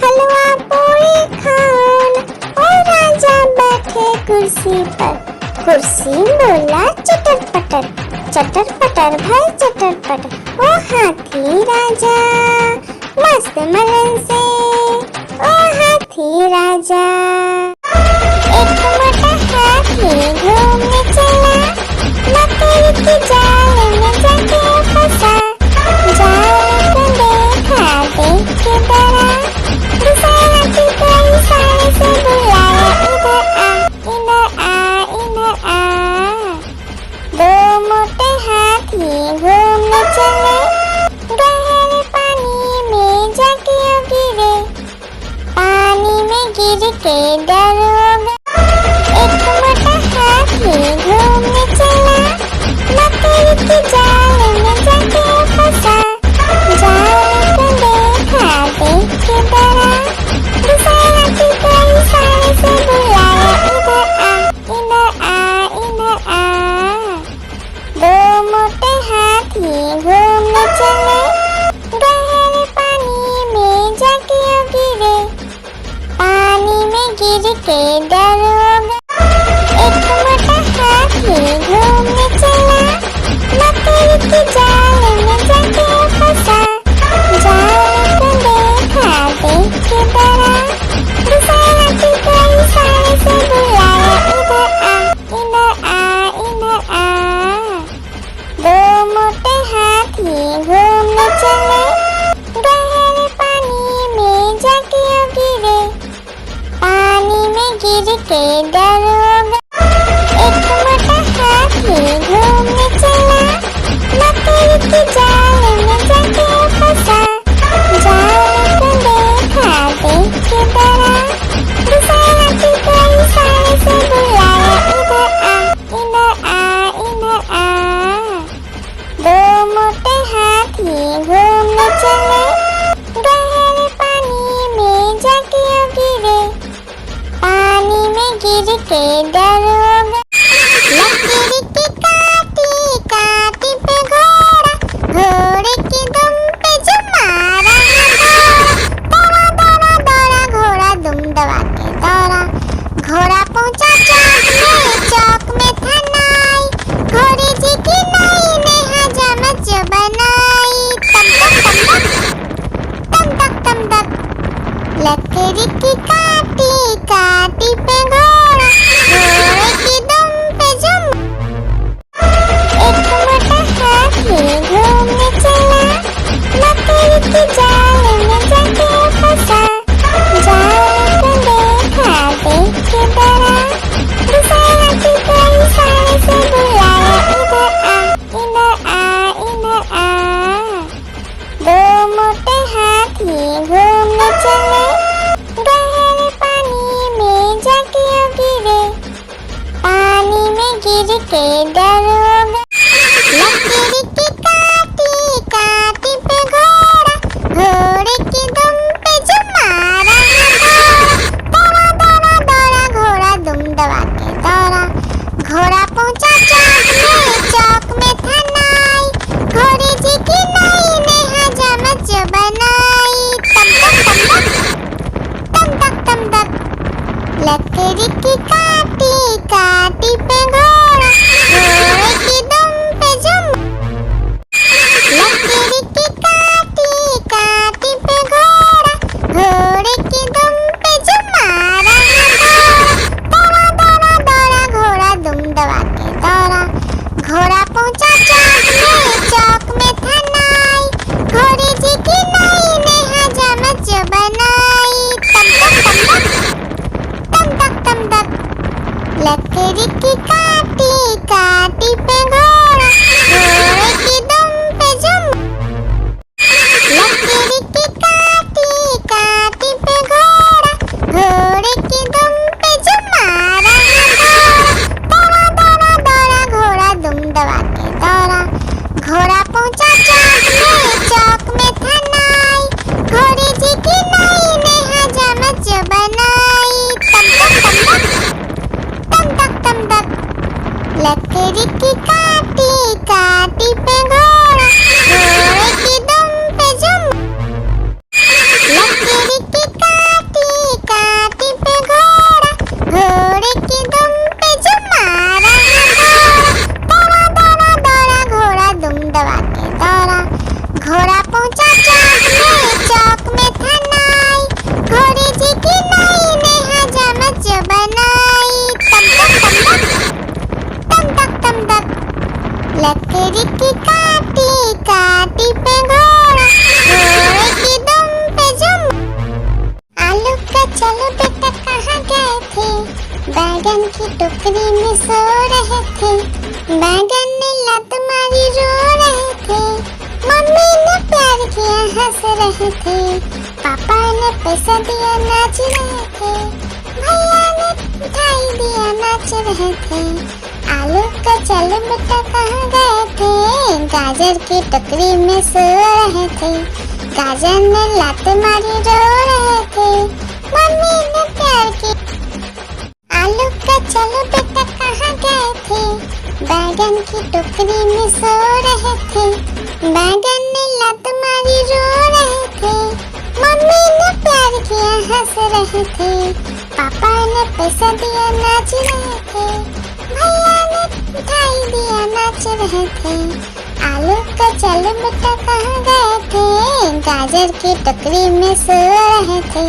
हलवा पूरी खाना। ओ राजा बैठे कुर्सी पर, कुर्सी बोला चटर पटर, चटर पटर भाई चटर पटर। ओ हाथी राजा मस्त मलन से, ओ हाथी राजा। एक मोटा हाथी घूमने चला, मकड़ी की जाल में जाके फंसा, जाल को देखा देख के डरा, दूसरा हाथी कई सारे से बुलाया, इधर आ, इधर आ, इधर आ। दो मोटे हाथी घूमने चले, गहरे पानी में जाके गिरे, पानी में गिर के डर हो गया। एक मोटा हाथी घूमने चला, मकड़ी की जाल में जाके फंसा, जाल को देखा देख के डरा, दूसरा हाथी कई सारे से बुलाया, इधर आ, इधर आ, इधर आ। दो मोटे हाथी घूमने चले, गहरे पानी में जाके गिरे, पानी में गिर के डर हो गया। एक मोटा हाथी घूमने चला, मकड़ी की जाल में जाके फंसा, जाल को देखा देख के डरा, दूसरा हाथी कई सारे से बुलाया, इधर आ, इधर आ। दो मोटे हाथी घूमने चले, गहरे पानी में जाके गिरे, पानी में गिर के डर हो गया। एक मोटा हाथी घूमने चला, मकड़ी की जाल में जाके फंसा, जाल को देखा देख के डरा, दूसरा हाथी कई सारे से बुलाया, इधर आ, इधर आ। दो मोटे हाथी घूमने चले, गहरे पानी में जाके गिरे, पानी में गिर के डर हो गया। लकड़ी की काटी काटी पे घोड़ा, घोड़े की दुम पे जो मारा है दौड़ा, दौड़ा दौड़ा घोड़ा दुम दबा के दौड़ा, घोड़ा पहुंचा चौक में था नाई, घोड़े जी की नाई ने हजामत जो बनाई, तम तक तम तक, तम तक तम तक। लकड़ी की काटी काटी पे घोड़ा, घोड़े की दुम पे जम। एक मोटा हाथी घूमने चला, मकड़ी की जाल में जाके फंसा। जाल को देखा देख के डरा, दूसरे हाथी को इशारे से बुलाया, इधर आ, इधर आ, इधर आ। दो मोटे हाथी घूमने चले, गहरे पानी में जाके गिरे। पानी में गिर के डर हो गया, लकड़ी की काटी काटी पे घोड़ा, घोड़े की दुम पे जम मारा। दौड़ा दौड़ा दौड़ा घोड़ा दुम दबा के दौड़ा। घोड़ा पहुंचा चौक में था नाई, घोड़े जी की नाई ने हजामत बनाई। तम तक तम तक, लकड़ी की काटी काटी पे घोड़ा, घोड़े की दुम पे जम। लकड़ी की काटी काटी पे घोड़ा, घोड़े की दुम पे जम मारा। दौड़ा दौड़ा दौड़ा घोड़ा दुम दबा के दौड़ा। घोड़ा पहुंचा चौक में था नाई, घोड़े जी की नाई ने हजामत बनाई। तम तक, लकड़ी की काटी काटी पे घोड़ा, घोड़े की दुम पे जम। लकड़ी की काटी काटी पे घोड़ा, घोड़े की दुम पे जम मारा। दौड़ा दौड़ा दौड़ा घोड़ा दुम दबा के दौड़ा। घोड़ा पहुंचा चौक में था नाई, घोड़े जी की नाई ने हजामत बनाई। तम तक, लकड़ी की काटी काटी पे घोड़ा, घोड़े की दुम पे जम। लकड़ी की काटी काटी पे घोड़ा, घोड़े की दुम पे जम मारा। दौड़ा दौड़ा दौड़ा घोड़ा दुम दबा के दौड़ा। घोड़ा पहुंचा चौक में था नाई, घोड़े जी की नाई ने हजामत बनाई। तम तक, लकड़ी की काटी काटी पे घोड़ा, घोड़े की दुम पे जम। आलू का चलो बेटा कहाँ गए थे, बैगन की टोकरी में सो रहे थे। बैगन ने लत मारी रो रहे थे, मम्मी ने प्यार किया हंस रहे थे, पापा ने पैसा दिया नाच रहे थे, भैया ने मिठाई दिया नाच रहे थे। आलू का चलो बेटा कहाँ गए थे, गाजर की टोकरी में सो रहे थे। गाजर ने लात मारी रो रहे थे, मम्मी ने प्यार की। आलू का चलो बेटा कहाँ गए थे, बैगन की टोकरी में सो रहे थे। बैगन ने लात मारी रो रहे थे, मम्मी ने प्यार किया हंस रहे थे, पापा ने पैसा दिया नाच रहे थे, भैया ने मिठाई दिया नाच रहे थे। आलू का चलो बेटा कहाँ गए थे, गाजर की टोकरी में सो रहे थे।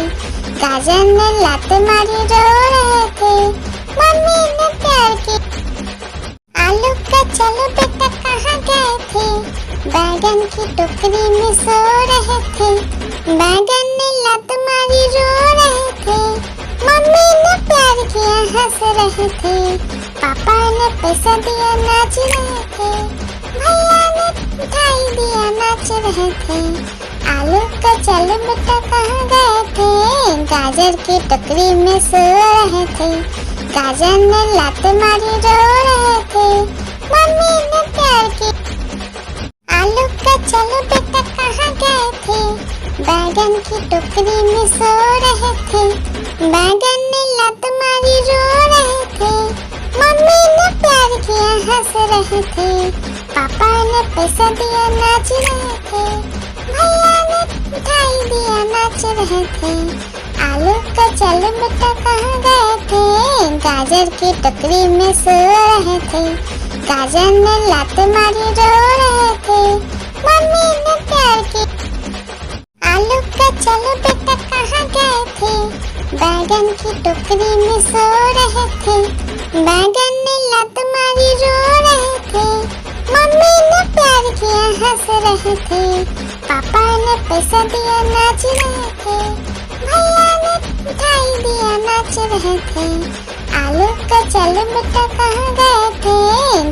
गाजर ने लात मारी रो रहे थे, मम्मी ने प्यार की। आलू का चलो बेटा कहाँ गए थे, बैगन की टोकरी में सो रहे थे। बैगन ने लात मारी रो रहे थे, मम्मी ने प्यार किया हंस रहे थे, पापा ने पैसा दिया नाच रहे थे, भैया ने मिठाई दिया नाच रहे थे। आलू का चलो बेटा कहाँ गए थे, गाजर की टोकरी में सो रहे थे। गाजर ने लात मारी रो रहे थे, मम्मी ने प्यार की। आलू का चलो बेटा कहाँ गए थे, बैगन की टोकरी में सो रहे थे। बैगन ने लात मारी रो रहे थे, मम्मी ने प्यार किया हंस रहे थे, पापा ने पैसा दिया नाच रहे थे, भैया ने मिठाई दिया नाच रहे थे। आलू का चलो बेटा कहाँ गए थे, गाजर की टोकरी में सो रहे थे। गाजर ने लात मारी रो रहे थे, मम्मी ने प्यार की। आलू का चलो बेटा कहाँ गए थे, बैगन की टोकरी में सो रहे थे, बैगन ने लत मारी रो रहे थे, मम्मी ने प्यार किया हंस रहे थे, पापा ने पैसा दिया नाच रहे थे, भैया ने मिठाई दिया नाच रहे थे। आलू का चलो बेटा कहाँ गए थे,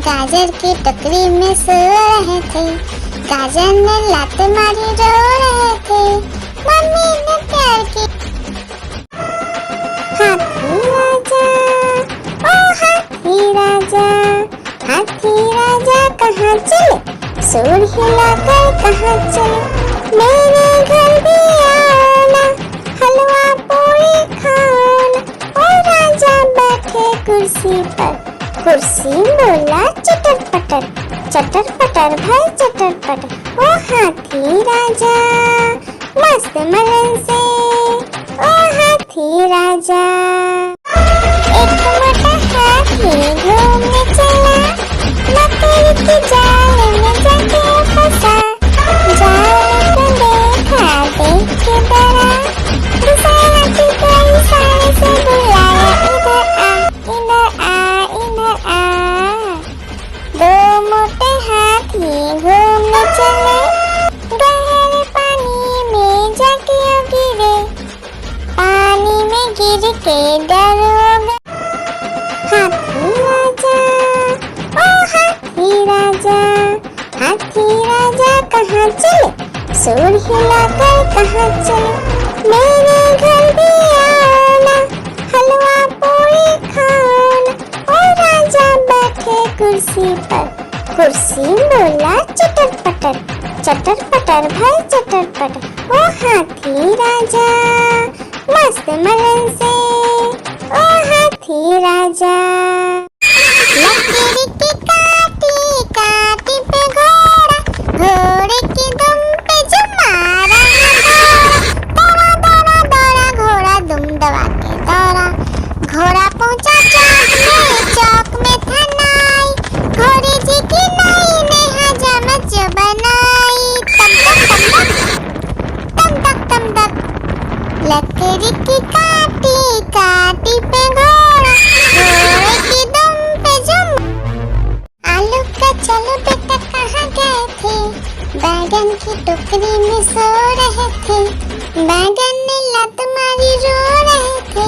गाजर की टोकरी में सो रहे थे, गाजर ने लात मारी रो रहे थे, मम्मी ने प्यार की। हाथी राजा, ओ हाथी राजा, हाथी राजा कहाँ चले, सूर हिलाकर कहाँ चले, मेरे घर भी आना, हलवा पूरी खाना। ओ राजा बैठे कुर्सी पर, कुर्सी बोला चटर पटर, चटर पटर भाई चटर पटर। ओ हाथी राजा मस्त मलन से, ओ हाथी राजा। एक मोटा हाथी घूमने चला, लकड़ी के जाल में जाके फंसा, जाल को देखा देख के डरा, दूसरा हाथी को इशारे से बुलाया, इधर आ इधर आ। दो मोटे हाथी घूमने चले, गहरे पानी में जाके गिरे, पानी में गिर के डर हो गए। हाथी राजा, ओ हाथी राजा, हाथी राजा कहाँ चले, सूर हिलाकर कहाँ चले, मेरे घर भी आना, हलवा पूरी खाना। ओ राजा बैठे कुर्सी पर, कुर्सी बोला चटर पटर, चटर पटर भाई चटर पटर। ओ हाथी राजा मस्त मलन से, ओ हाथी राजा। लकड़ी की काटी काटी पे घोड़ा, घोड़े की दुम पे जो मारा दौड़ा दौड़ा दौड़ा घोड़ा दुम दबा के दौड़ा, घोड़ा पहुंचा चौक में था नाई, घोड़े जी की नाई ने हजामत जो बनाई, तम तक तम तक। लकड़ी की काटी काटी पे घोड़ा, घोड़े की दुम पे जो। आलू का चलो बेटा कहाँ गए थे, बैगन की टोकरी में सो रहे थे, बैगन ने लत मारी रो रहे थे,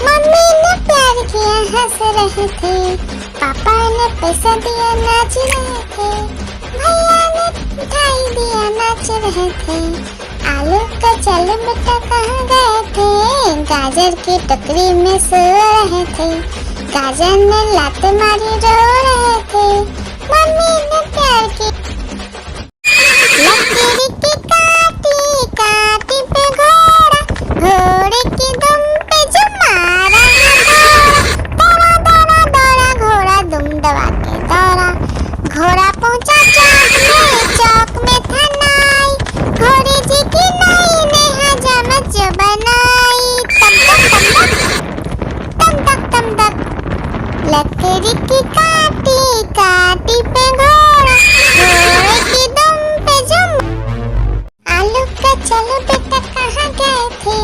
मम्मी ने प्यार किया हंस रहे थे, पापा ने पैसा दिया नाच रहे थे, भैया ने मिठाई दिया नाच रहे थे। आलू का चलो बेटा कहाँ गए थे, गाजर की टोकरी में सो रहे थे, गाजर ने लात मारी रो रहे थे, मम्मी ने प्यार की। लकड़ी की काटी काटी पे घोड़ा, घोड़े की दुम पे जो मारा दौड़ा दौड़ा दौड़ा घोड़ा दुम दबा के दौड़ा, घोड़ा पहुंचा चौक में था नाई, घोड़े जी की नाई ने हजामत जो बनाई, तम तक तम। लकड़ी की काटी काटी पे घोड़ा, घोड़े की दुम पे जो। आलू का चलो बेटा कहाँ गए थे,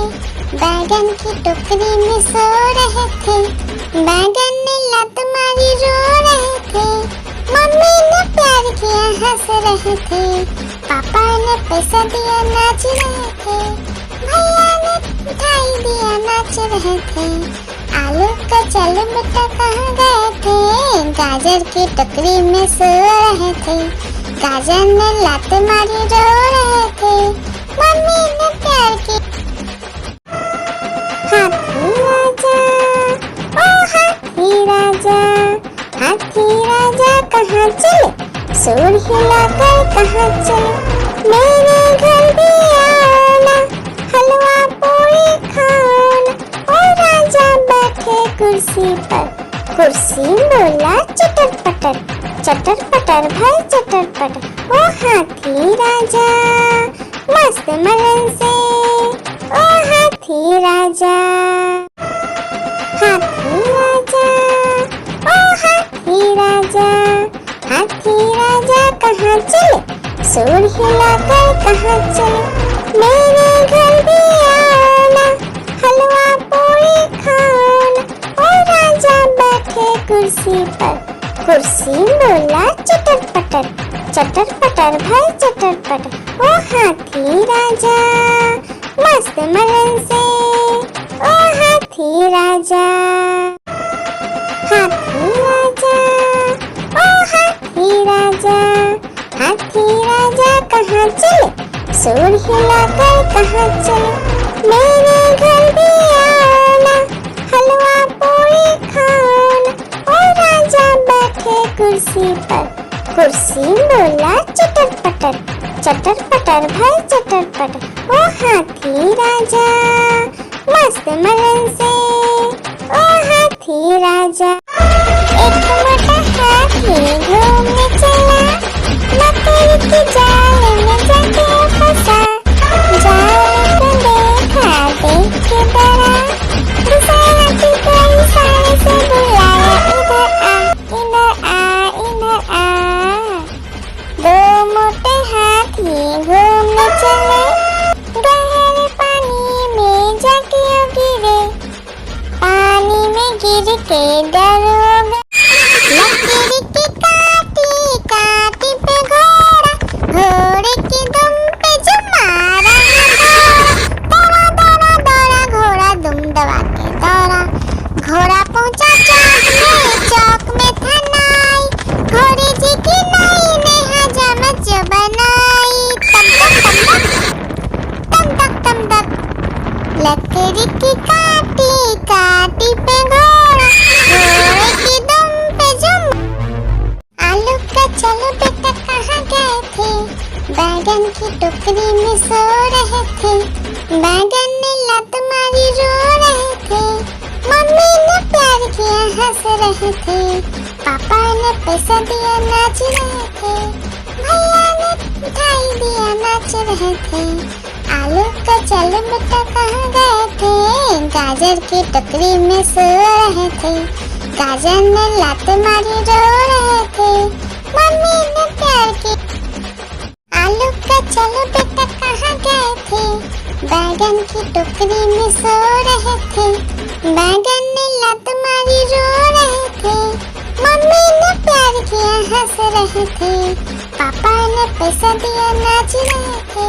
बैगन की टोकरी में सो रहे थे, बैगन ने लत मारी रो रहे थे, मम्मी ने प्यार किया हंस रहे थे, पापा ने पैसा दिया नाच रहे थे, भैया ने मिठाई दिया नाच रहे थे। आलू का चलो बेटा कहाँ गए थे, गाजर की टोकरी में सो रहे थे, गाजर ने लात मारी रो रहे थे, मम्मी ने प्यार की। हाथी राजा, ओ हाथी राजा, हाथी राजा कहाँ चले, सूर हिलाकर कहाँ चले, मेरे घर भी आना, हलवा पूरी खाना। ओ राजा बैठे कुर्सी पर, कुर्सी बोला चटर पटर, चटर पटर भाई चटर पटर। ओ हाथी राजा मस्त मलन से, ओ हाथी राजा। हाथी राजा, ओ हाथी राजा, हाथी राजा कहाँ चले, सूर हिलाकर कहाँ चले, मेरे घर भी आना, हलवा कुर्सी बोला चटर पटर भाई चटर पटर। ओ हाथी राजा मस्त मलन से, ओ हाथी राजा, हाथी राजा, ओ हाथी राजा, हाथी राजा कहाँ चले, सूर हिलाकर कहाँ चले, मेरे घर भी आना, हलवा पूरी खाना। ओ राजा बैठे कुर्सी पर, कुर्सी बोला चटर पटर भाई चटर पटर। ओ हाथी राजा मस्त मलन से, ओ हाथी राजा। एक मोटा हाथी घूमने चला, मकड़ी के जाल में जाके फंसा, जाल को देखा देख के डरा, दूसरे हाथी को इशारे से बुलाया, इधर आ, इधर आ, इधर आ। दो मोटे हाथी घूमने चले, गहरे पानी में जाके गिरे, पानी में गिर के डर हो गए। लकड़ी की काटी काटी पे घोड़ा, घोड़े की दुम पे जो मारा दौड़ा दौड़ा दौड़ा घोड़ा दुम दबा के दौड़ा। घोड़ा पहुंचा चौक में था नाई, घोड़े जी की नाई ने हजामत जो बनाई। तम तक लकड़ी की काटी काटी पे घोड़ा, घोड़े की दुम पे जो। आलू का चलो बेटा कहाँ गए थे, बैगन की टोकरी में सो रहे थे, बैगन ने लत मारी रो रहे थे, मम्मी ने प्यार किया हंस रहे थे, पापा ने पैसा दिया नाच रहे थे, भैया ने मिठाई दिया नाच रहे थे। आलू का चलो बेटा कहाँ गए थे, गाजर की टोकरी में सो रहे थे, गाजर ने लात मारी रो रहे थे, मम्मी ने प्यार की। आलू का चलो बेटा कहाँ गए थे, बैगन की टोकरी में सो रहे थे, बैगन ने लात मारी रो रहे थे, मम्मी ने प्यार किया हंस रहे थे, पापा ने पैसा दिया नाच रहे थे,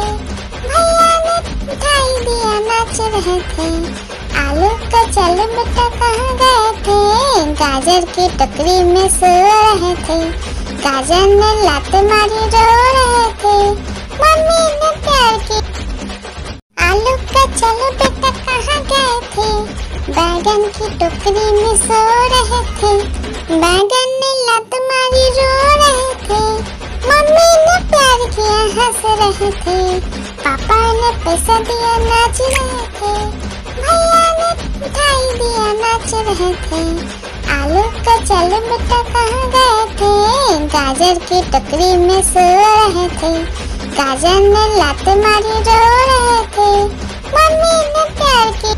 भैया ने मिठाई दिया नाच रहे थे। आलू का चलो बेटा कहाँ गए थे, गाजर की टोकरी में सो रहे थे, गाजर ने लात मारी रो रहे थे, मम्मी ने प्यार की। आलू का चलो बेटा कहाँ गए थे, बैगन की टोकरी में सो रहे थे, बैगन ने लात मारी रो रहे थे, मम्मी ने प्यार किया हंस रहे थे, पापा ने पैसा दिया नाच रहे थे, भैया ने मिठाई दिया नाच रहे थे। आलू का चलो बेटा कहाँ गए थे, गाजर की टोकरी में सो रहे थे, गाजर ने लात मारी रो रहे थे, मम्मी ने प्यार की।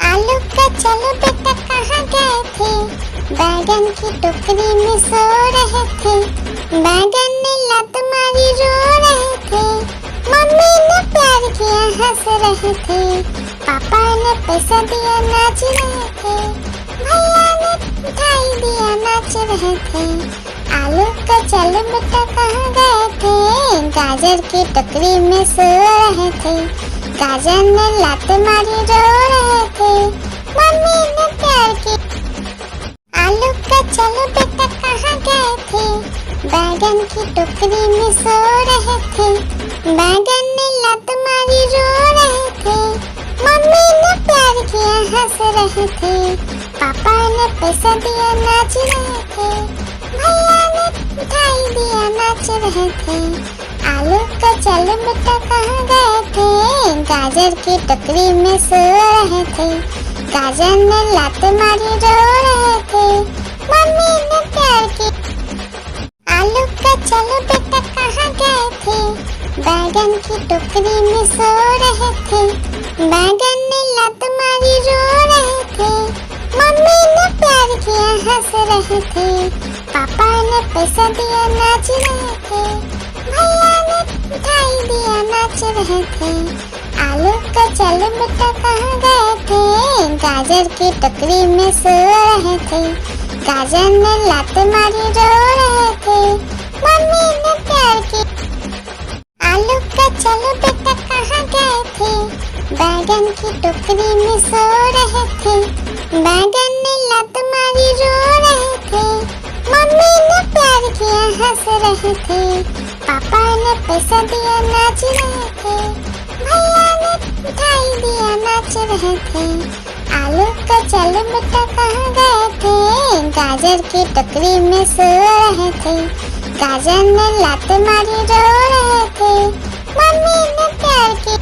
आलू का चलो बेटा कहाँ गए थे, बैगन की टोकरी में सो रहे थे, बैगन ने लात मारी रो रहे थे, मम्मी ने प्यार किया हंस रहे थे, पापा ने पैसा दिया नाच रहे थे, भैया ने मिठाई दिया नाच रहे थे। आलू का चलो बेटा कहाँ गए थे, गाजर की टोकरी में सो रहे थे, गाजर ने लात मारी रो रहे थे, मम्मी ने प्यार की। आलू का चलो बेटा कहाँ गए थे, बैगन की टोकरी में सो रहे थे, बैगन ने लात मारी रो रहे थे, मम्मी ने प्यार किया हंस रहे थे, पापा ने पैसा दिया नाच रहे थे, भैया ने मिठाई दिया नाच रहे थे। आलू का चलो बेटा कहाँ गए थे, गाजर की टोकरी में सो रहे थे, गाजर ने लात मारी रो रहे थे, मम्मी ने प्यार की। आलू का चलो बेटा कहाँ गए थे, बैगन की टोकरी में सो रहे थे, बैगन ने लात मारी रो रहे थे, मम्मी ने प्यार किया हंस रहे थे, पापा ने पैसा दिया नाच रहे थे, भैया ने मिठाई दिया नाच रहे थे। आलू का चलो बेटा कहाँ गए थे, गाजर की टोकरी में सो रहे थे, गाजर ने लात मारी रो रहे थे, मम्मी ने प्यार की। आलू का चलो बेटा कहाँ गए थे, बैगन की टोकरी में सो रहे थे, बैगन ने लात मारी रो रहे थे, मम्मी ने प्यार किया हंस रहे थे, पापा ने पैसा दिया नाच रहे थे, भैया ने मिठाई दिया नाच रहे थे। आलू का चलो बेटा कहाँ गए थे, गाजर की टोकरी में सो रहे थे, गाजर ने लात मारी रो रहे थे, मम्मी ने प्यार की।